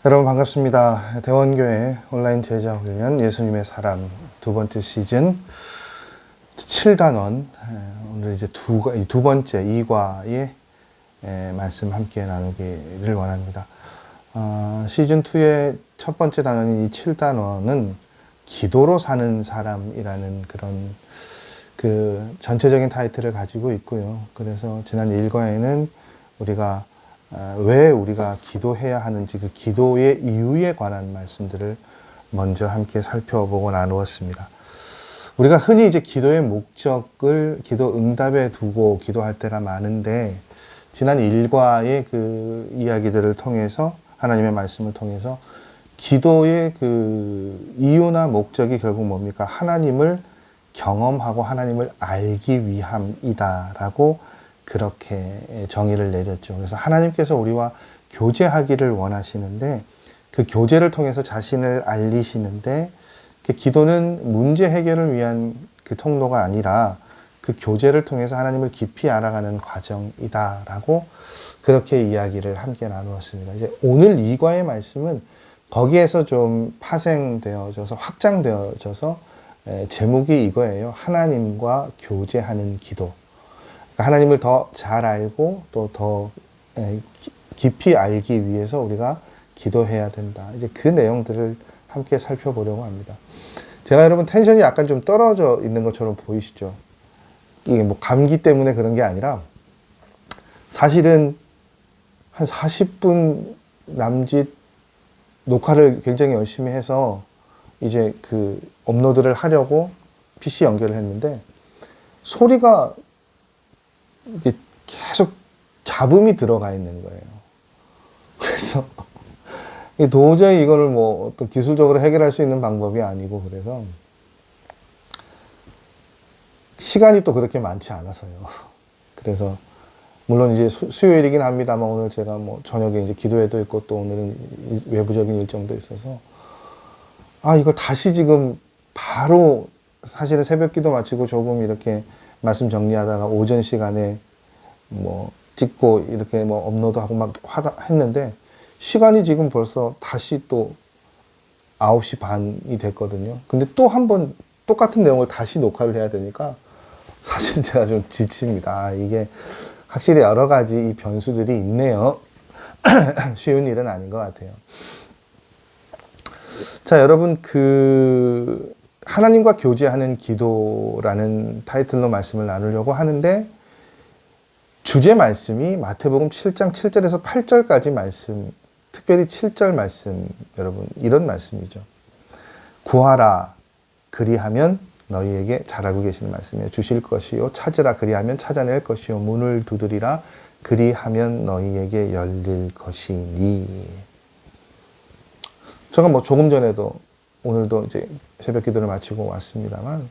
여러분 반갑습니다. 대원교회 온라인 제자훈련 예수님의 사람 두 번째 시즌 7단원 오늘 이제 두 번째 2과의 말씀 함께 나누기를 원합니다. 시즌 2의 첫 번째 단원인 이 7단원은 기도로 사는 사람이라는 그런 그 전체적인 타이틀을 가지고 있고요. 그래서 지난 1과에는 우리가 왜 우리가 기도해야 하는지 그 기도의 이유에 관한 말씀들을 먼저 함께 살펴보고 나누었습니다. 우리가 흔히 이제 기도의 목적을 기도 응답에 두고 기도할 때가 많은데 지난 1과의 그 이야기들을 통해서 하나님의 말씀을 통해서 기도의 그 이유나 목적이 결국 뭡니까? 하나님을 경험하고 하나님을 알기 위함이다라고 그렇게 정의를 내렸죠. 그래서 하나님께서 우리와 교제하기를 원하시는데 그 교제를 통해서 자신을 알리시는데 그 기도는 문제 해결을 위한 그 통로가 아니라 그 교제를 통해서 하나님을 깊이 알아가는 과정이다라고 그렇게 이야기를 함께 나누었습니다. 이제 오늘 2과의 말씀은 거기에서 좀 파생되어져서 확장되어져서 제목이 이거예요. 하나님과 교제하는 기도. 하나님을 더 잘 알고 또 더 깊이 알기 위해서 우리가 기도해야 된다. 이제 그 내용들을 함께 살펴보려고 합니다. 제가 여러분 텐션이 약간 좀 떨어져 있는 것처럼 보이시죠? 이게 뭐 감기 때문에 그런 게 아니라 사실은 한 40분 남짓 녹화를 굉장히 열심히 해서 이제 그 업로드를 하려고 PC 연결을 했는데 소리가 이게 계속 잡음이 들어가 있는 거예요. 그래서 도저히 이거를 뭐 어떤 기술적으로 해결할 수 있는 방법이 아니고 그래서 시간이 또 그렇게 많지 않아서요. 그래서 물론 이제 수요일이긴 합니다만 오늘 제가 뭐 저녁에 이제 기도회도 있고 또 오늘은 외부적인 일정도 있어서 이걸 다시 지금 바로 사실은 새벽 기도 마치고 조금 이렇게 말씀 정리하다가 오전 시간에 뭐 찍고 이렇게 뭐 업로드하고 막 했는데 시간이 지금 벌써 다시 또 9시 반이 됐거든요. 근데 또 한 번 똑같은 내용을 다시 녹화를 해야 되니까 사실은 제가 좀 지칩니다. 이게 확실히 여러 가지 이 변수들이 있네요. 쉬운 일은 아닌 것 같아요. 자, 여러분 그 하나님과 교제하는 기도라는 타이틀로 말씀을 나누려고 하는데 주제 말씀이 마태복음 7장 7절에서 8절까지 말씀, 특별히 7절 말씀, 여러분 이런 말씀이죠. 구하라 그리하면 너희에게 잘하고 계시는 말씀이에요. 주실 것이요 찾으라 그리하면 찾아낼 것이요 문을 두드리라 그리하면 너희에게 열릴 것이니. 제가 뭐 조금 전에도 오늘도 이제 새벽 기도를 마치고 왔습니다만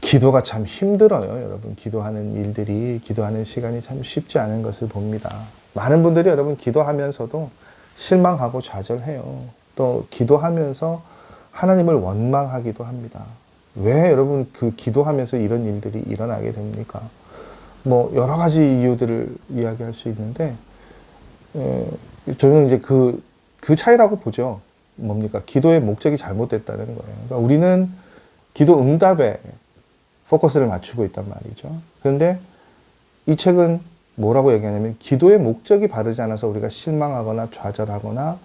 기도가 참 힘들어요. 여러분 기도하는 일들이 기도하는 시간이 참 쉽지 않은 것을 봅니다. 많은 분들이 여러분 기도하면서도 실망하고 좌절해요. 또 기도하면서 하나님을 원망하기도 합니다. 왜 여러분 그 기도하면서 이런 일들이 일어나게 됩니까? 뭐 여러 가지 이유들을 이야기할 수 있는데 저는 이제 그 차이라고 보죠. 뭡니까? 기도의 목적이 잘못됐다는 거예요. 그러니까 우리는 기도 응답에 포커스를 맞추고 있단 말이죠. 그런데 이 책은 뭐라고 얘기하냐면 기도의 목적이 바르지 않아서 우리가 실망하거나 좌절하거나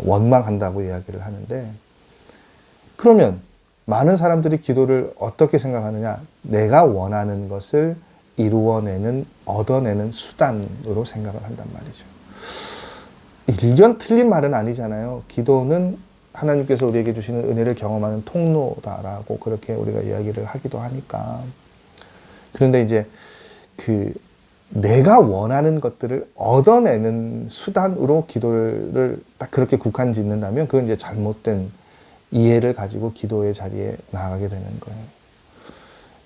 원망한다고 이야기를 하는데 그러면 많은 사람들이 기도를 어떻게 생각하느냐? 내가 원하는 것을 이루어내는, 얻어내는 수단으로 생각을 한단 말이죠. 일견 틀린 말은 아니잖아요. 기도는 하나님께서 우리에게 주시는 은혜를 경험하는 통로다라고 그렇게 우리가 이야기를 하기도 하니까. 그런데 이제 내가 원하는 것들을 얻어내는 수단으로 기도를 딱 그렇게 국한 짓는다면 그건 이제 잘못된 이해를 가지고 기도의 자리에 나아가게 되는 거예요.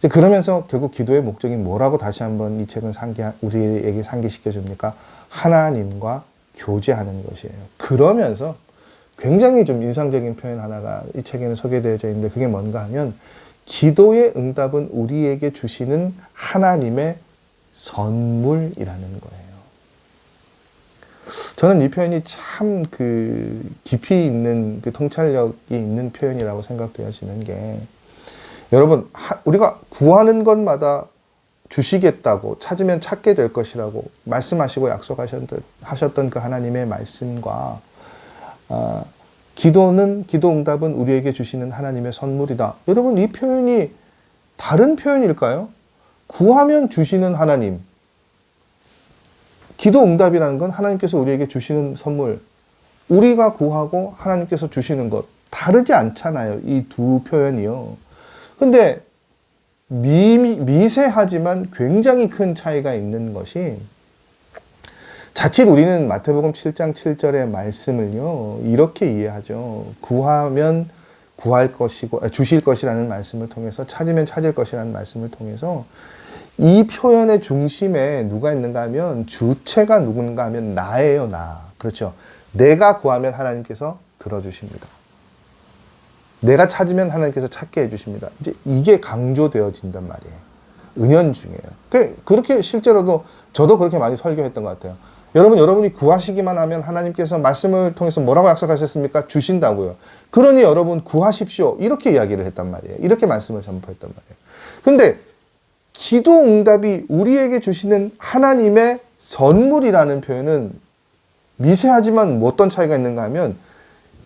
그러면서 결국 기도의 목적이 뭐라고 다시 한번 이 책은 우리에게 상기시켜 줍니까? 하나님과 교제하는 것이에요. 그러면서 굉장히 좀 인상적인 표현 하나가 이 책에는 소개되어져 있는데 그게 뭔가 하면 기도의 응답은 우리에게 주시는 하나님의 선물이라는 거예요. 저는 이 표현이 참 깊이 있는 통찰력이 있는 표현이라고 생각되어지는 게, 여러분, 우리가 구하는 것마다 주시겠다고, 찾으면 찾게 될 것이라고 말씀하시고 약속하셨던 그 하나님의 말씀과, 기도 응답은 우리에게 주시는 하나님의 선물이다. 여러분, 이 표현이 다른 표현일까요? 구하면 주시는 하나님, 기도 응답이라는 건 하나님께서 우리에게 주시는 선물, 우리가 구하고 하나님께서 주시는 것 다르지 않잖아요, 이 두 표현이요. 근데 미세하지만 굉장히 큰 차이가 있는 것이, 자칫 우리는 마태복음 7장 7절의 말씀을요 이렇게 이해하죠. 구하면 구할 것이고 주실 것이라는 말씀을 통해서, 찾으면 찾을 것이라는 말씀을 통해서, 이 표현의 중심에 누가 있는가 하면, 주체가 누군가 하면 나예요, 나. 그렇죠. 내가 구하면 하나님께서 들어주십니다. 내가 찾으면 하나님께서 찾게 해주십니다. 이제 이게 강조되어진단 말이에요. 은연중에요. 그렇게 실제로도 저도 그렇게 많이 설교했던 것 같아요. 여러분이 구하시기만 하면 하나님께서 말씀을 통해서 뭐라고 약속하셨습니까? 주신다고요. 그러니 여러분 구하십시오. 이렇게 이야기를 했단 말이에요. 이렇게 말씀을 전파했단 말이에요. 근데 기도 응답이 우리에게 주시는 하나님의 선물이라는 표현은 미세하지만 뭐 어떤 차이가 있는가 하면,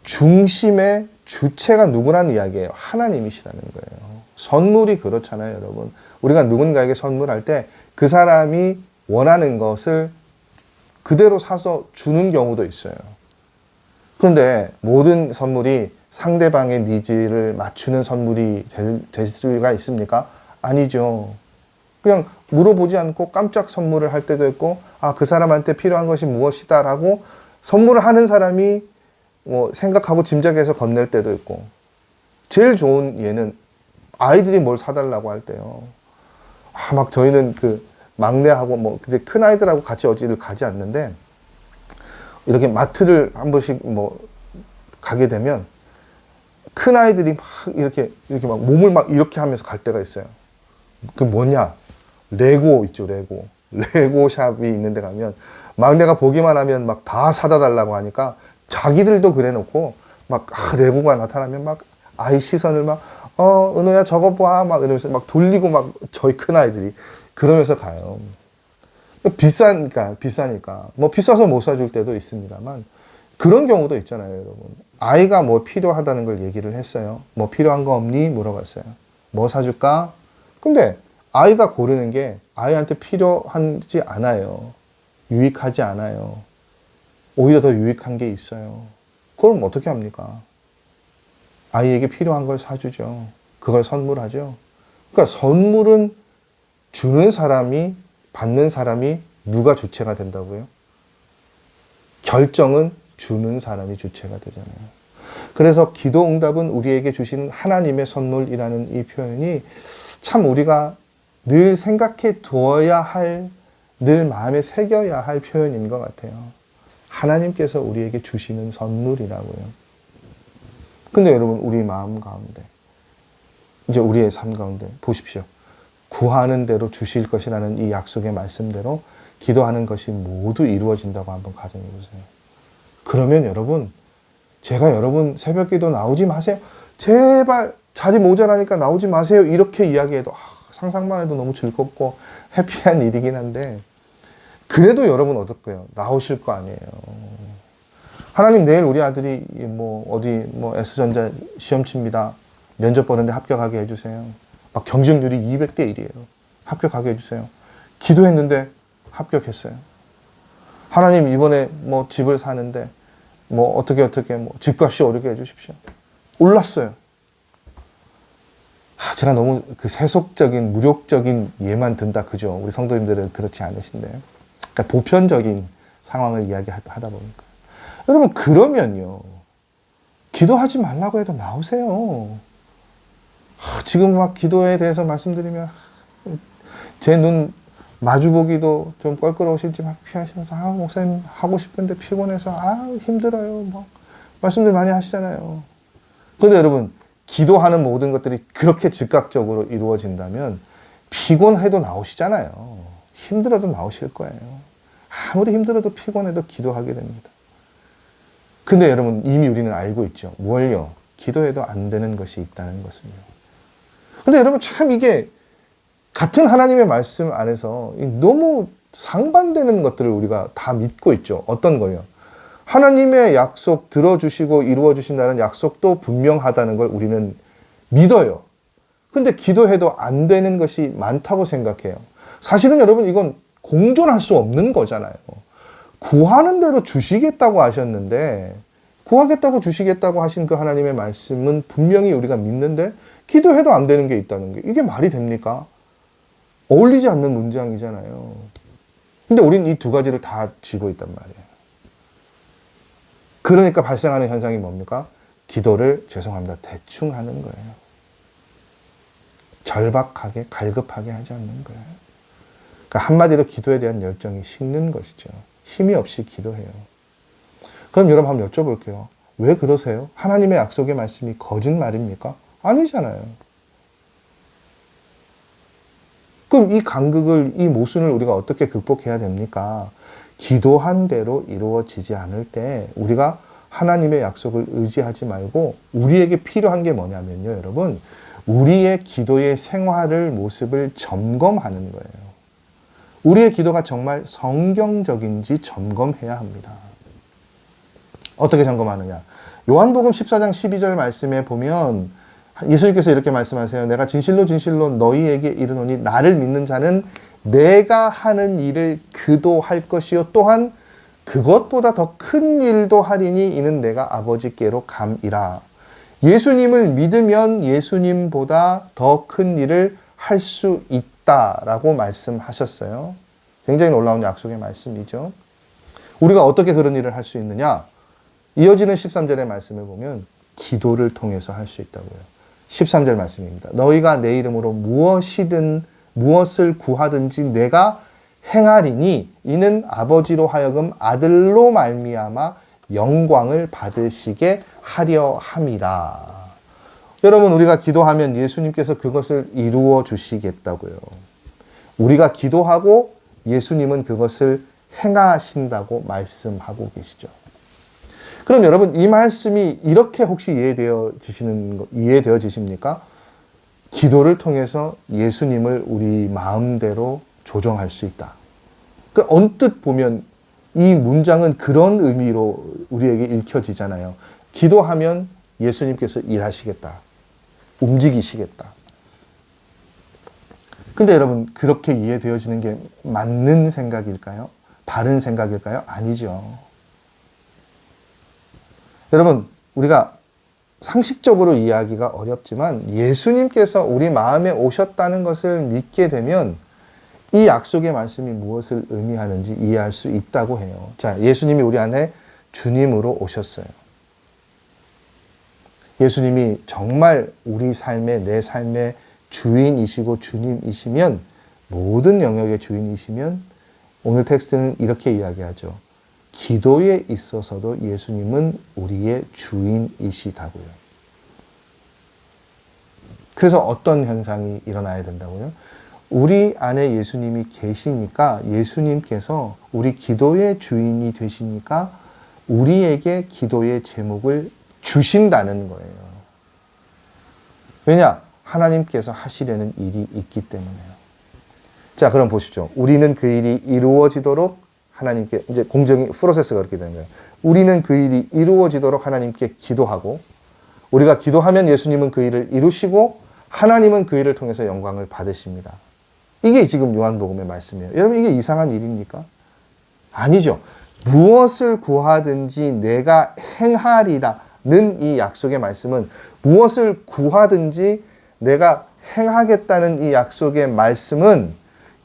중심의 주체가 누구라는 이야기예요. 하나님이시라는 거예요. 선물이 그렇잖아요, 여러분. 우리가 누군가에게 선물할 때 그 사람이 원하는 것을 그대로 사서 주는 경우도 있어요. 그런데 모든 선물이 상대방의 니즈를 맞추는 선물이 될 수가 있습니까? 아니죠. 그냥 물어보지 않고 깜짝 선물을 할 때도 있고, 그 사람한테 필요한 것이 무엇이다 라고 선물을 하는 사람이 생각하고 짐작해서 건넬 때도 있고, 제일 좋은 예는 아이들이 뭘 사달라고 할 때요. 막 저희는 막내하고 이제 큰 아이들하고 같이 어디를 가지 않는데, 이렇게 마트를 한 번씩 가게 되면 큰 아이들이 막 이렇게 막 몸을 막 이렇게 하면서 갈 때가 있어요. 그 뭐냐? 레고 있죠, 레고. 레고 샵이 있는 데 가면 막내가 보기만 하면 막 다 사다 달라고 하니까, 자기들도 그래 놓고 막 레고가 나타나면 막 아이 시선을 막 은호야 저거 봐 막 이러면서 막 돌리고, 막 저희 큰 아이들이 그러면서 가요. 비싸니까 비싸서 못 사줄 때도 있습니다만, 그런 경우도 있잖아요, 여러분. 아이가 뭐 필요하다는 걸 얘기를 했어요. 뭐 필요한 거 없니? 물어봤어요. 뭐 사줄까? 근데 아이가 고르는 게 아이한테 필요하지 않아요. 유익하지 않아요. 오히려 더 유익한 게 있어요. 그럼 어떻게 합니까? 아이에게 필요한 걸 사주죠. 그걸 선물하죠. 그러니까 선물은 주는 사람이, 받는 사람이 누가 주체가 된다고요? 결정은 주는 사람이 주체가 되잖아요. 그래서 기도 응답은 우리에게 주신 하나님의 선물이라는 이 표현이 참 우리가 늘 생각해 두어야 할, 늘 마음에 새겨야 할 표현인 것 같아요. 하나님께서 우리에게 주시는 선물이라고요. 근데 여러분, 우리 마음 가운데, 이제 우리의 삶 가운데 보십시오. 구하는 대로 주실 것이라는 이 약속의 말씀대로 기도하는 것이 모두 이루어진다고 한번 가정해 보세요. 그러면 여러분, 제가 여러분 새벽 기도 나오지 마세요, 제발 자리 모자라니까 나오지 마세요, 이렇게 이야기해도 상상만 해도 너무 즐겁고 해피한 일이긴 한데, 그래도 여러분 어떨까요? 나오실 거 아니에요. 하나님, 내일 우리 아들이 S전자 시험 칩니다. 면접 보는데 합격하게 해주세요. 막 경쟁률이 200대 1이에요. 합격하게 해주세요. 기도했는데 합격했어요. 하나님, 이번에 집을 사는데 어떻게 집값이 오르게 해주십시오. 올랐어요. 제가 너무 세속적인, 무력적인 예만 든다, 그죠? 우리 성도님들은 그렇지 않으신데요. 그러니까 보편적인 상황을 이야기하다 보니까. 여러분, 그러면요, 기도하지 말라고 해도 나오세요. 지금 막 기도에 대해서 말씀드리면 제 눈 마주보기도 좀 껄끄러우실지 막 피하시면서, 목사님 하고 싶은데 피곤해서 힘들어요, 말씀들 많이 하시잖아요. 근데 여러분, 기도하는 모든 것들이 그렇게 즉각적으로 이루어진다면 피곤해도 나오시잖아요. 힘들어도 나오실 거예요. 아무리 힘들어도 피곤해도 기도하게 됩니다. 근데 여러분 이미 우리는 알고 있죠. 뭘요? 기도해도 안 되는 것이 있다는 것을요. 근데 여러분 참 이게 같은 하나님의 말씀 안에서 너무 상반되는 것들을 우리가 다 믿고 있죠. 어떤 거요? 하나님의 약속 들어주시고 이루어주신다는 약속도 분명하다는 걸 우리는 믿어요. 근데 기도해도 안 되는 것이 많다고 생각해요. 사실은 여러분 이건 공존할 수 없는 거잖아요. 구하는 대로 주시겠다고 하셨는데 구하겠다고 주시겠다고 하신 그 하나님의 말씀은 분명히 우리가 믿는데 기도해도 안 되는 게 있다는 게 이게 말이 됩니까? 어울리지 않는 문장이잖아요. 근데 우리는 이 두 가지를 다 쥐고 있단 말이에요. 그러니까 발생하는 현상이 뭡니까? 기도를 죄송합니다. 대충 하는 거예요. 절박하게 갈급하게 하지 않는 거예요. 그러니까 한마디로 기도에 대한 열정이 식는 것이죠. 힘이 없이 기도해요. 그럼 여러분 한번 여쭤볼게요. 왜 그러세요? 하나님의 약속의 말씀이 거짓말입니까? 아니잖아요. 그럼 이 간극을, 이 모순을 우리가 어떻게 극복해야 됩니까? 기도한 대로 이루어지지 않을 때 우리가 하나님의 약속을 의지하지 말고 우리에게 필요한 게 뭐냐면요, 여러분. 우리의 기도의 생활을, 모습을 점검하는 거예요. 우리의 기도가 정말 성경적인지 점검해야 합니다. 어떻게 점검하느냐? 요한복음 14장 12절 말씀에 보면 예수님께서 이렇게 말씀하세요. 내가 진실로 진실로 너희에게 이르노니 나를 믿는 자는 내가 하는 일을 그도 할 것이요 또한 그것보다 더 큰 일도 하리니 이는 내가 아버지께로 감이라. 예수님을 믿으면 예수님보다 더 큰 일을 할 수 있다라고 말씀하셨어요. 굉장히 놀라운 약속의 말씀이죠. 우리가 어떻게 그런 일을 할 수 있느냐? 이어지는 13절의 말씀을 보면 기도를 통해서 할 수 있다고요. 13절 말씀입니다. 너희가 내 이름으로 무엇을 구하든지 내가 행하리니 이는 아버지로 하여금 아들로 말미암아 영광을 받으시게 하려 함이라. 여러분 우리가 기도하면 예수님께서 그것을 이루어 주시겠다고요. 우리가 기도하고 예수님은 그것을 행하신다고 말씀하고 계시죠. 그럼 여러분 이 말씀이 이렇게 혹시 이해되어지십니까? 기도를 통해서 예수님을 우리 마음대로 조정할 수 있다. 그러니까 언뜻 보면 이 문장은 그런 의미로 우리에게 읽혀지잖아요. 기도하면 예수님께서 일하시겠다. 움직이시겠다. 근데 여러분 그렇게 이해되어지는 게 맞는 생각일까요? 바른 생각일까요? 아니죠. 여러분 우리가 상식적으로 이해하기가 어렵지만 예수님께서 우리 마음에 오셨다는 것을 믿게 되면 이 약속의 말씀이 무엇을 의미하는지 이해할 수 있다고 해요. 자, 예수님이 우리 안에 주님으로 오셨어요. 예수님이 정말 우리 삶의, 내 삶의 주인이시고 주님이시면, 모든 영역의 주인이시면 오늘 텍스트는 이렇게 이야기하죠. 기도에 있어서도 예수님은 우리의 주인이시다고요. 그래서 어떤 현상이 일어나야 된다고요? 우리 안에 예수님이 계시니까 예수님께서 우리 기도의 주인이 되시니까 우리에게 기도의 제목을 주신다는 거예요. 왜냐? 하나님께서 하시려는 일이 있기 때문에요. 자, 그럼 보시죠. 우리는 그 일이 이루어지도록 하나님께, 이제 공정이, 프로세스가 그렇게 되는 거예요. 우리는 그 일이 이루어지도록 하나님께 기도하고, 우리가 기도하면 예수님은 그 일을 이루시고, 하나님은 그 일을 통해서 영광을 받으십니다. 이게 지금 요한복음의 말씀이에요. 여러분, 이게 이상한 일입니까? 아니죠. 무엇을 구하든지 내가 행하리라는 이 약속의 말씀은 무엇을 구하든지 내가 행하겠다는 이 약속의 말씀은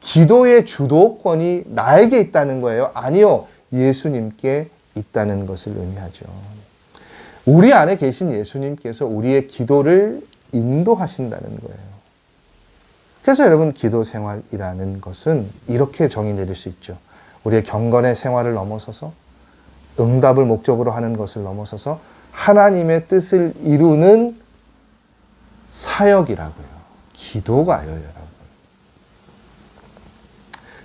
기도의 주도권이 나에게 있다는 거예요. 아니요. 예수님께 있다는 것을 의미하죠. 우리 안에 계신 예수님께서 우리의 기도를 인도하신다는 거예요. 그래서 여러분 기도 생활이라는 것은 이렇게 정의 내릴 수 있죠. 우리의 경건의 생활을 넘어서서 응답을 목적으로 하는 것을 넘어서서 하나님의 뜻을 이루는 사역이라고요. 기도가요, 여러분.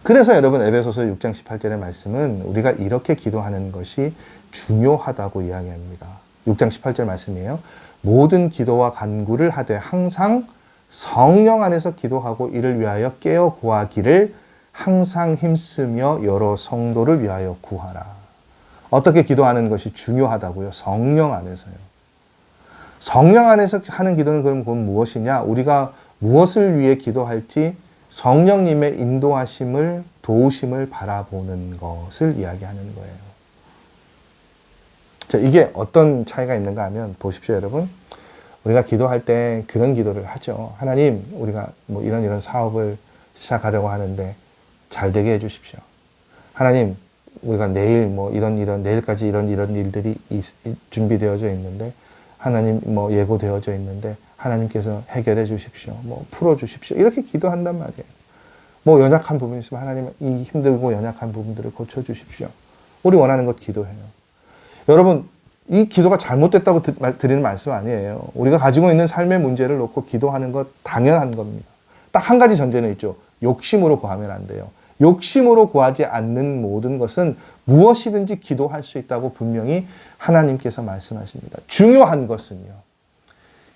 그래서 여러분 에베소서 6장 18절의 말씀은 우리가 이렇게 기도하는 것이 중요하다고 이야기합니다. 6장 18절 말씀이에요. 모든 기도와 간구를 하되 항상 성령 안에서 기도하고 이를 위하여 깨어 구하기를 항상 힘쓰며 여러 성도를 위하여 구하라. 어떻게 기도하는 것이 중요하다고요? 성령 안에서요. 성령 안에서 하는 기도는 그럼 무엇이냐? 우리가 무엇을 위해 기도할지 성령님의 인도하심을, 도우심을 바라보는 것을 이야기하는 거예요. 자, 이게 어떤 차이가 있는가 하면 보십시오, 여러분. 우리가 기도할 때 그런 기도를 하죠. 하나님, 우리가 뭐 이런 사업을 시작하려고 하는데 잘 되게 해주십시오. 하나님, 우리가 내일 내일까지 이런 일들이 준비되어져 있는데 하나님 예고되어져 있는데 하나님께서 해결해 주십시오. 풀어 주십시오. 이렇게 기도한단 말이에요. 연약한 부분이 있으면 하나님 이 힘들고 연약한 부분들을 고쳐 주십시오. 우리 원하는 것 기도해요. 여러분, 이 기도가 잘못됐다고 드리는 말씀 아니에요. 우리가 가지고 있는 삶의 문제를 놓고 기도하는 것 당연한 겁니다. 딱 한 가지 전제는 있죠. 욕심으로 구하면 안 돼요. 욕심으로 구하지 않는 모든 것은 무엇이든지 기도할 수 있다고 분명히 하나님께서 말씀하십니다. 중요한 것은요.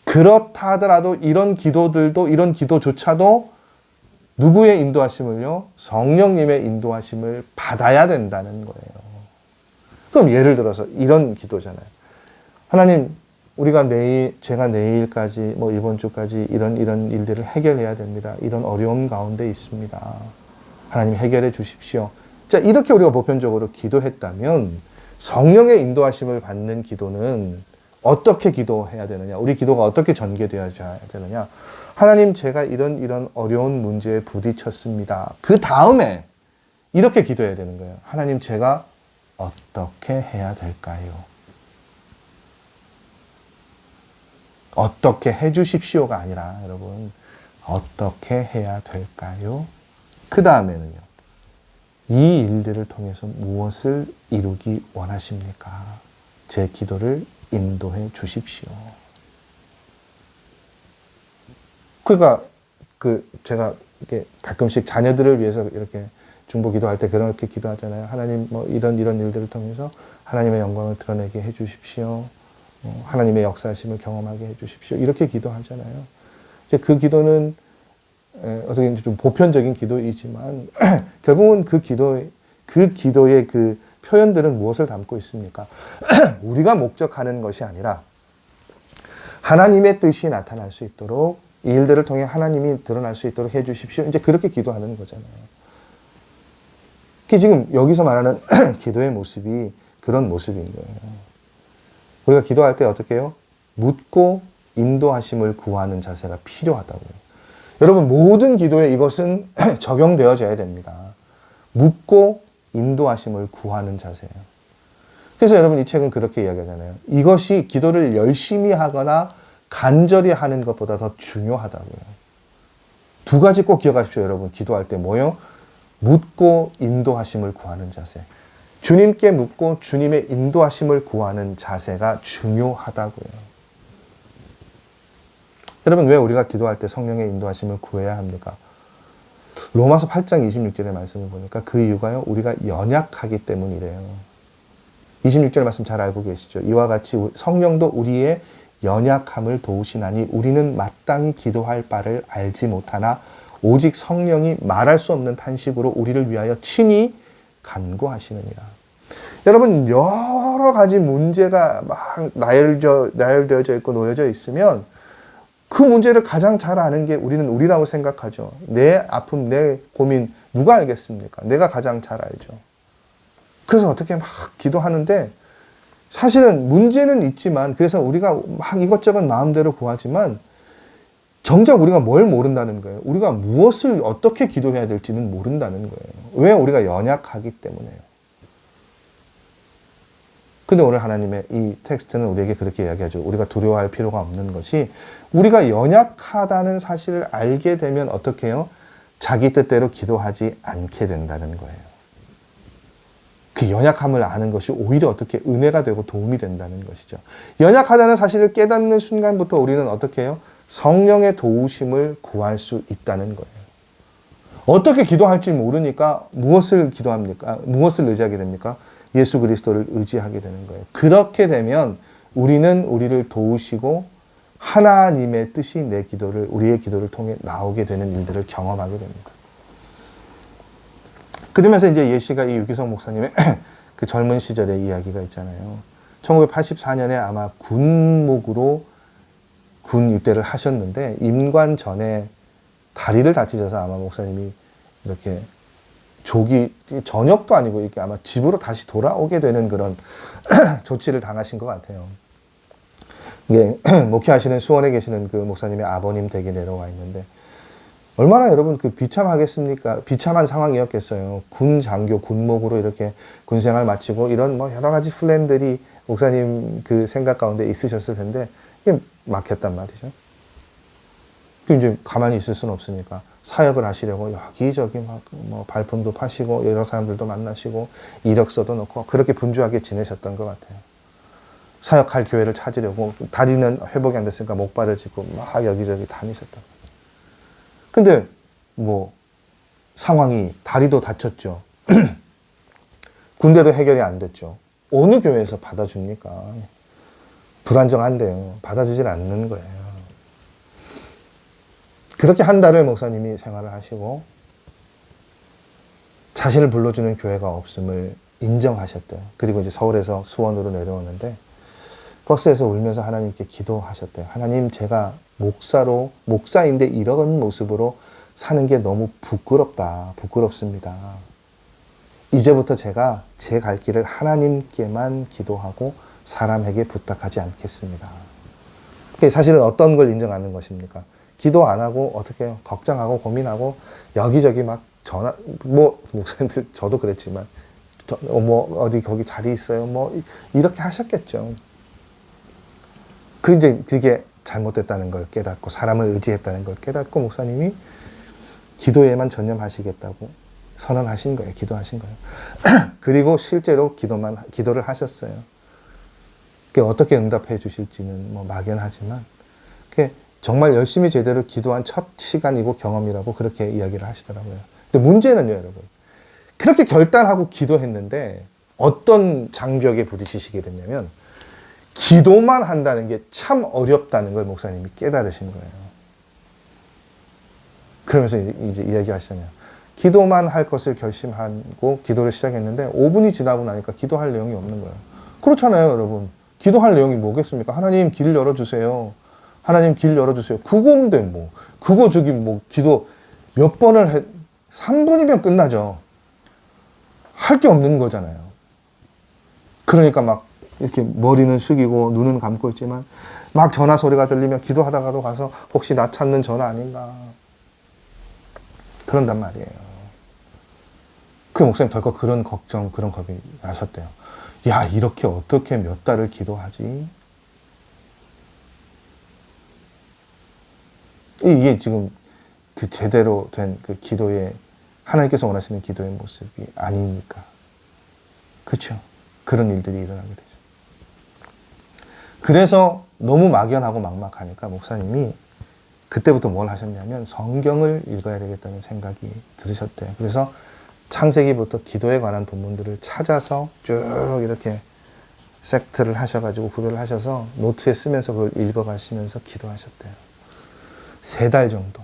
그렇다 하더라도 이런 기도들도 이런 기도조차도 누구의 인도하심을요? 성령님의 인도하심을 받아야 된다는 거예요. 그럼 예를 들어서 이런 기도잖아요. 하나님, 제가 내일까지 이번 주까지 이런 일들을 해결해야 됩니다. 이런 어려움 가운데 있습니다. 하나님 해결해 주십시오. 자, 이렇게 우리가 보편적으로 기도했다면 성령의 인도하심을 받는 기도는 어떻게 기도해야 되느냐? 우리 기도가 어떻게 전개되어야 되느냐? 하나님, 제가 이런 어려운 문제에 부딪혔습니다. 그 다음에 이렇게 기도해야 되는 거예요. 하나님, 제가 어떻게 해야 될까요? 어떻게 해 주십시오가 아니라 여러분, 어떻게 해야 될까요? 그 다음에는요. 이 일들을 통해서 무엇을 이루기 원하십니까? 제 기도를 인도해 주십시오. 그러니까 제가 이렇게 가끔씩 자녀들을 위해서 이렇게 중보 기도할 때 그렇게 기도하잖아요. 하나님 이런 일들을 통해서 하나님의 영광을 드러내게 해 주십시오. 하나님의 역사하심을 경험하게 해 주십시오. 이렇게 기도하잖아요. 이제 그 기도는 어떻게 좀 보편적인 기도이지만 결국은 그 기도의 그 표현들은 무엇을 담고 있습니까? 우리가 목적하는 것이 아니라 하나님의 뜻이 나타날 수 있도록 이 일들을 통해 하나님이 드러날 수 있도록 해 주십시오. 이제 그렇게 기도하는 거잖아요. 지금 여기서 말하는 기도의 모습이 그런 모습인 거예요. 우리가 기도할 때 어떻게 해요? 묻고 인도하심을 구하는 자세가 필요하다고요. 여러분, 모든 기도에 이것은 적용되어져야 됩니다. 묻고 인도하심을 구하는 자세예요. 그래서 여러분, 이 책은 그렇게 이야기하잖아요. 이것이 기도를 열심히 하거나 간절히 하는 것보다 더 중요하다고요. 두 가지 꼭 기억하십시오, 여러분. 기도할 때 뭐요? 묻고 인도하심을 구하는 자세. 주님께 묻고 주님의 인도하심을 구하는 자세가 중요하다고요. 여러분, 왜 우리가 기도할 때 성령의 인도하심을 구해야 합니까? 로마서 8장 26절의 말씀을 보니까 그 이유가요, 우리가 연약하기 때문이래요. 26절 말씀 잘 알고 계시죠? 이와 같이 성령도 우리의 연약함을 도우시나니 우리는 마땅히 기도할 바를 알지 못하나 오직 성령이 말할 수 없는 탄식으로 우리를 위하여 친히 간구하시느니라. 여러분, 여러 가지 문제가 막 나열되어져 있고 놓여져 있으면 그 문제를 가장 잘 아는 게 우리는 우리라고 생각하죠. 내 아픔, 내 고민 누가 알겠습니까? 내가 가장 잘 알죠. 그래서 어떻게 막 기도하는데 사실은 문제는 있지만 그래서 우리가 막 이것저것 마음대로 구하지만 정작 우리가 뭘 모른다는 거예요. 우리가 무엇을 어떻게 기도해야 될지는 모른다는 거예요. 왜? 우리가 연약하기 때문에요. 근데 오늘 하나님의 이 텍스트는 우리에게 그렇게 이야기하죠. 우리가 두려워할 필요가 없는 것이 우리가 연약하다는 사실을 알게 되면 어떻게 해요? 자기 뜻대로 기도하지 않게 된다는 거예요. 그 연약함을 아는 것이 오히려 어떻게 은혜가 되고 도움이 된다는 것이죠. 연약하다는 사실을 깨닫는 순간부터 우리는 어떻게 해요? 성령의 도우심을 구할 수 있다는 거예요. 어떻게 기도할지 모르니까 무엇을 기도합니까? 무엇을 의지하게 됩니까? 예수 그리스도를 의지하게 되는 거예요. 그렇게 되면 우리는 우리를 도우시고 하나님의 뜻이 우리의 기도를 통해 나오게 되는 일들을 경험하게 됩니다. 그러면서 이제 예시가 이 유기성 목사님의 그 젊은 시절의 이야기가 있잖아요. 1984년에 아마 군목으로 군 입대를 하셨는데 임관 전에 다리를 다치셔서 아마 목사님이 이렇게 저녁도 아니고 이렇게 아마 집으로 다시 돌아오게 되는 그런 조치를 당하신 것 같아요. 이게 목회하시는 수원에 계시는 그 목사님의 아버님 댁에 내려와 있는데 얼마나 여러분 그 비참하겠습니까? 비참한 상황이었겠어요. 군 장교, 군목으로 이렇게 군 생활 마치고 이런 뭐 여러 가지 플랜들이 목사님 그 생각 가운데 있으셨을 텐데 이게 막혔단 말이죠. 이제 가만히 있을 수는 없으니까 사역을 하시려고 여기저기 막 뭐 발품도 파시고 여러 사람들도 만나시고 이력서도 넣고 그렇게 분주하게 지내셨던 것 같아요. 사역할 교회를 찾으려고 다리는 회복이 안 됐으니까 목발을 짚고 막 여기저기 다니셨던. 근데 뭐 상황이 다리도 다쳤죠. 군대도 해결이 안 됐죠. 어느 교회에서 받아줍니까? 불안정한데요. 받아주질 않는 거예요. 그렇게 한 달을 목사님이 생활을 하시고 자신을 불러주는 교회가 없음을 인정하셨대요. 그리고 이제 서울에서 수원으로 내려오는데 버스에서 울면서 하나님께 기도하셨대요. 하나님, 제가 목사인데 이런 모습으로 사는 게 너무 부끄럽습니다. 이제부터 제가 제 갈 길을 하나님께만 기도하고 사람에게 부탁하지 않겠습니다. 사실은 어떤 걸 인정하는 것입니까? 기도 안 하고 어떻게 걱정하고 고민하고 여기저기 막 전화, 뭐 목사님들 저도 그랬지만 뭐 어디 거기 자리 있어요? 뭐 이렇게 하셨겠죠. 그게 잘못됐다는 걸 깨닫고 사람을 의지했다는 걸 깨닫고 목사님이 기도에만 전념하시겠다고 선언하신 거예요. 기도하신 거예요. 그리고 실제로 기도를 하셨어요. 어떻게 응답해 주실지는 뭐 막연하지만 정말 열심히 제대로 기도한 첫 시간이고 경험이라고 그렇게 이야기를 하시더라고요. 근데 문제는요, 여러분. 그렇게 결단하고 기도했는데 어떤 장벽에 부딪히시게 됐냐면 기도만 한다는 게 참 어렵다는 걸 목사님이 깨달으신 거예요. 그러면서 이제 이야기하시잖아요. 기도만 할 것을 결심하고 기도를 시작했는데 5분이 지나고 나니까 기도할 내용이 없는 거예요. 그렇잖아요, 여러분. 기도할 내용이 뭐겠습니까? 하나님 길 열어주세요. 하나님 길 열어주세요. 그건데 뭐. 기도 몇 번을 3분이면 끝나죠. 할 게 없는 거잖아요. 그러니까 막 이렇게 머리는 숙이고 눈은 감고 있지만 막 전화 소리가 들리면 기도하다가도 가서 혹시 나 찾는 전화 아닌가. 그런단 말이에요. 그 목사님 덜컥 그런 걱정, 그런 겁이 나셨대요. 야, 이렇게 어떻게 몇 달을 기도하지? 이게 지금 그 제대로 된 그 기도의, 하나님께서 원하시는 기도의 모습이 아니니까. 그렇죠? 그런 일들이 일어나게 되죠. 그래서 너무 막연하고 막막하니까 목사님이 그때부터 뭘 하셨냐면 성경을 읽어야 되겠다는 생각이 들으셨대요. 그래서 창세기부터 기도에 관한 본문들을 찾아서 쭉 이렇게 섹트를 하셔가지고 구별을 하셔서 노트에 쓰면서 그걸 읽어가시면서 기도하셨대요. 3달 정도.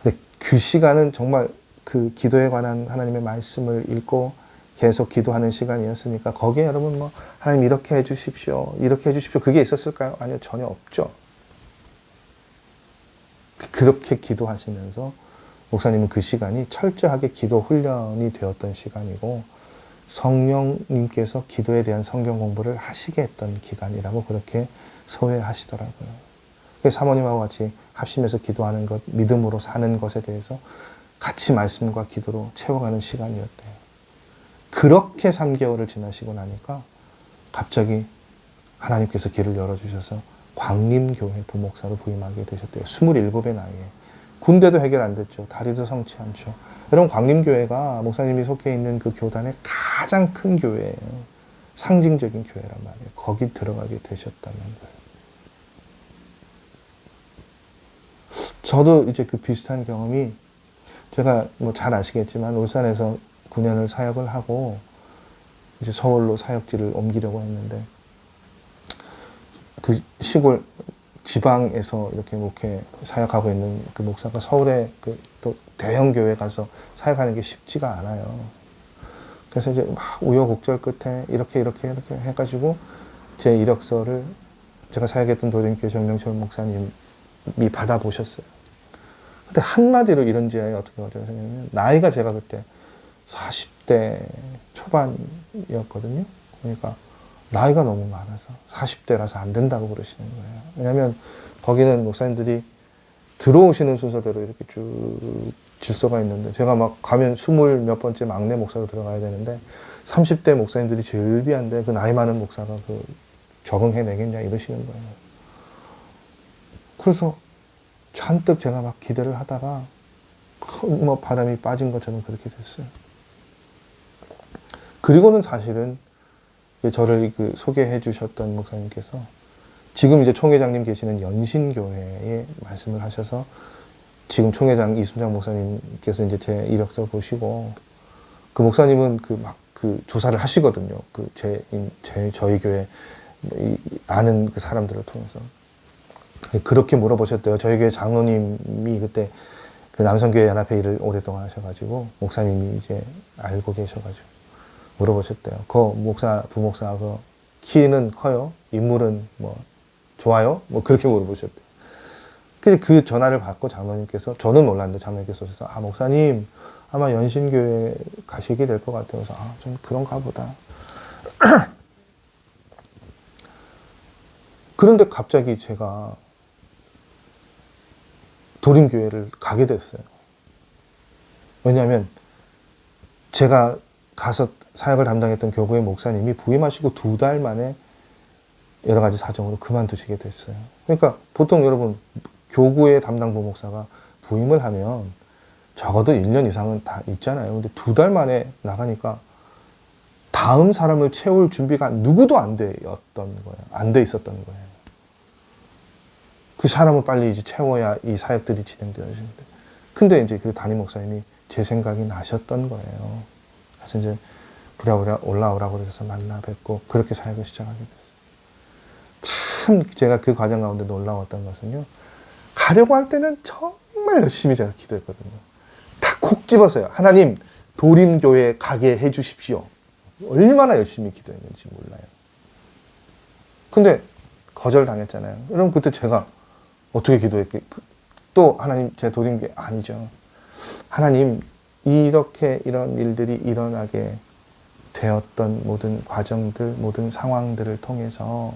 근데 그 시간은 정말 그 기도에 관한 하나님의 말씀을 읽고 계속 기도하는 시간이었으니까 거기에 여러분 뭐 하나님 이렇게 해주십시오. 이렇게 해주십시오. 그게 있었을까요? 아니요. 전혀 없죠. 그렇게 기도하시면서 목사님은 그 시간이 철저하게 기도 훈련이 되었던 시간이고 성령님께서 기도에 대한 성경 공부를 하시게 했던 기간이라고 그렇게 소개하시더라고요. 사모님하고 같이 합심해서 기도하는 것, 믿음으로 사는 것에 대해서 같이 말씀과 기도로 채워가는 시간이었대요. 그렇게 3개월을 지나시고 나니까 갑자기 하나님께서 길을 열어주셔서 광림교회 부목사로 부임하게 되셨대요. 27의 나이에. 군대도 해결 안 됐죠. 다리도 성치 않죠. 여러분, 광림교회가 목사님이 속해 있는 그 교단의 가장 큰 교회예요. 상징적인 교회란 말이에요. 거기 들어가게 되셨다는 거예요. 저도 이제 그 비슷한 경험이 제가 뭐 잘 아시겠지만 울산에서 9년을 사역을 하고 이제 서울로 사역지를 옮기려고 했는데 그 시골 지방에서 이렇게 목회 사역하고 있는 그 목사가 서울에 그 또 대형 교회 가서 사역하는 게 쉽지가 않아요. 그래서 이제 막 우여곡절 끝에 이렇게 해가지고 제 이력서를 제가 사역했던 도림교회 정명철 목사님이 받아보셨어요. 근데 한마디로 이런 지하에 어떻게 어쩌냐면 나이가 제가 그때 40대 초반이었거든요. 그러니까 나이가 너무 많아서 40대라서 안 된다고 그러시는 거예요. 왜냐하면 거기는 목사님들이 들어오시는 순서대로 이렇게 쭉 질서가 있는데 제가 막 가면 20 몇 번째 막내 목사로 들어가야 되는데 30대 목사님들이 제일 비한데 그 나이 많은 목사가 그 적응해내겠냐 이러시는 거예요. 그래서 잔뜩 제가 막 기대를 하다가 뭐 바람이 빠진 것처럼 그렇게 됐어요. 그리고는 사실은 저를 그 소개해 주셨던 목사님께서 지금 이제 총회장님 계시는 연신교회에 말씀을 하셔서 지금 총회장 이순장 목사님께서 이제 제 이력서 보시고 그 목사님은 그 조사를 하시거든요. 저희 교회 아는 그 사람들을 통해서. 그렇게 물어보셨대요. 저희 교회 장로님이 그때 그 남성교회 연합회의를 오랫동안 하셔가지고 목사님이 이제 알고 계셔가지고 물어보셨대요. 부목사 키는 커요? 인물은 뭐 좋아요? 뭐 그렇게 물어보셨대요. 그래서 그 전화를 받고 장로님께서 저는 몰랐는데 장로님께서 오셔서 목사님 아마 연신교회 가시게 될 것 같아요. 그래서 좀 그런가 보다. 그런데 갑자기 제가 도림교회를 가게 됐어요. 왜냐하면 제가 가서 사역을 담당했던 교구의 목사님이 부임하시고 2달 만에 여러 가지 사정으로 그만두시게 됐어요. 그러니까 보통 여러분 교구의 담당 부목사가 부임을 하면 적어도 1년 이상은 다 있잖아요. 근데 2달 만에 나가니까 다음 사람을 채울 준비가 누구도 안 되었던 거예요. 안 돼 있었던 거예요. 그 사람을 빨리 이제 채워야 이 사역들이 진행되어지는데. 근데 이제 그 담임 목사님이 제 생각이 나셨던 거예요. 그래서 이제 부랴부랴 올라오라고 그래서 만나 뵙고 그렇게 사역을 시작하게 됐어요. 참 제가 그 과정 가운데 놀라웠던 것은요. 가려고 할 때는 정말 열심히 제가 기도했거든요. 다 콕 집어서요. 하나님 도림교회 가게 해주십시오. 얼마나 열심히 기도했는지 몰라요. 근데 거절당했잖아요. 여러분 그때 제가 어떻게 기도했겠? 또 하나님 제 도림교회 아니죠. 하나님 이런 일들이 일어나게 되었던 모든 과정들, 모든 상황들을 통해서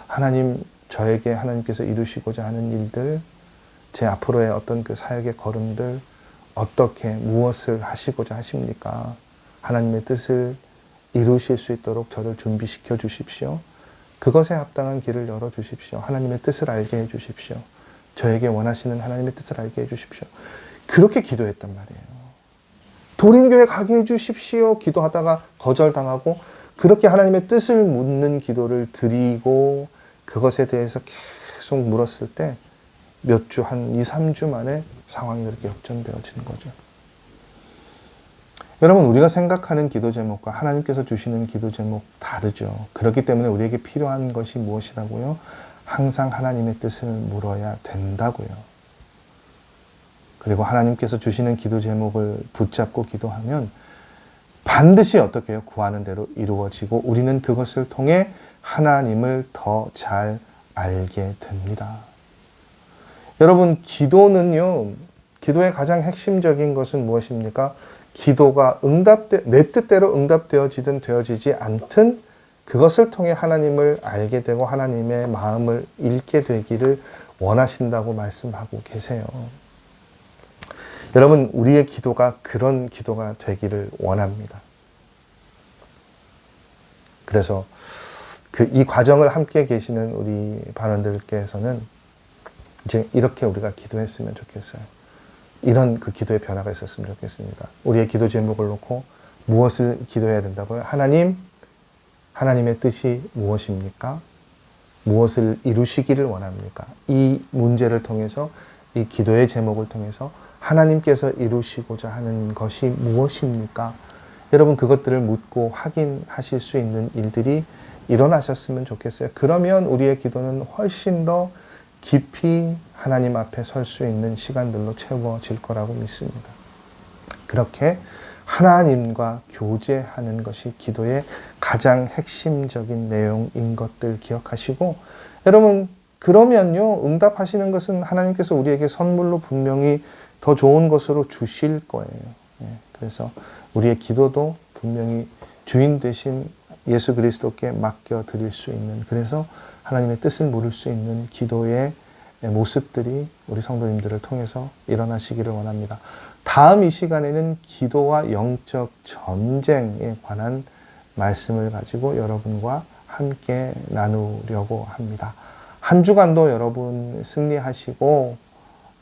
하나님 저에게 하나님께서 이루시고자 하는 일들, 제 앞으로의 어떤 그 사역의 걸음들 어떻게 무엇을 하시고자 하십니까? 하나님의 뜻을 이루실 수 있도록 저를 준비시켜 주십시오. 그것에 합당한 길을 열어 주십시오. 하나님의 뜻을 알게 해 주십시오. 저에게 원하시는 하나님의 뜻을 알게 해 주십시오. 그렇게 기도했단 말이에요. 도림교회 가게 해 주십시오. 기도하다가 거절당하고 그렇게 하나님의 뜻을 묻는 기도를 드리고 그것에 대해서 계속 물었을 때 몇 주, 한 2, 3주 만에 상황이 그렇게 역전되어지는 거죠. 여러분 우리가 생각하는 기도 제목과 하나님께서 주시는 기도 제목 다르죠. 그렇기 때문에 우리에게 필요한 것이 무엇이라고요? 항상 하나님의 뜻을 물어야 된다고요. 그리고 하나님께서 주시는 기도 제목을 붙잡고 기도하면 반드시 어떻게 해요? 구하는 대로 이루어지고 우리는 그것을 통해 하나님을 더 잘 알게 됩니다. 여러분 기도는요. 기도의 가장 핵심적인 것은 무엇입니까? 기도가 내 뜻대로 응답되어지든 되어지지 않든 그것을 통해 하나님을 알게 되고 하나님의 마음을 읽게 되기를 원하신다고 말씀하고 계세요. 여러분 우리의 기도가 그런 기도가 되기를 원합니다. 그래서 이 과정을 함께 계시는 우리 반원들께서는 이제 이렇게 우리가 기도했으면 좋겠어요. 이런 그 기도의 변화가 있었으면 좋겠습니다. 우리의 기도 제목을 놓고 무엇을 기도해야 된다고요? 하나님의 뜻이 무엇입니까? 무엇을 이루시기를 원합니까? 이 문제를 통해서 이 기도의 제목을 통해서 하나님께서 이루시고자 하는 것이 무엇입니까? 여러분 그것들을 묻고 확인하실 수 있는 일들이 일어나셨으면 좋겠어요. 그러면 우리의 기도는 훨씬 더 깊이 하나님 앞에 설 수 있는 시간들로 채워질 거라고 믿습니다. 그렇게 하나님과 교제하는 것이 기도의 가장 핵심적인 내용인 것들 기억하시고, 여러분 그러면요 응답하시는 것은 하나님께서 우리에게 선물로 분명히 더 좋은 것으로 주실 거예요. 그래서 우리의 기도도 분명히 주인 되신 예수 그리스도께 맡겨 드릴 수 있는, 그래서 하나님의 뜻을 물을 수 있는 기도의 모습들이 우리 성도님들을 통해서 일어나시기를 원합니다. 다음 이 시간에는 기도와 영적 전쟁에 관한 말씀을 가지고 여러분과 함께 나누려고 합니다. 한 주간도 여러분 승리하시고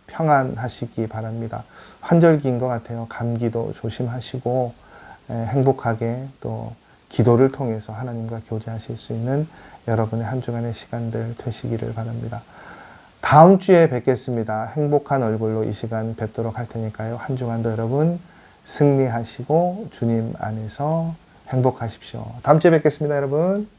평안하시기 바랍니다. 환절기인 것 같아요. 감기도 조심하시고 행복하게 또 기도를 통해서 하나님과 교제하실 수 있는 여러분의 한 주간의 시간들 되시기를 바랍니다. 다음 주에 뵙겠습니다. 행복한 얼굴로 이 시간 뵙도록 할 테니까요. 한 주간도 여러분 승리하시고 주님 안에서 행복하십시오. 다음 주에 뵙겠습니다, 여러분.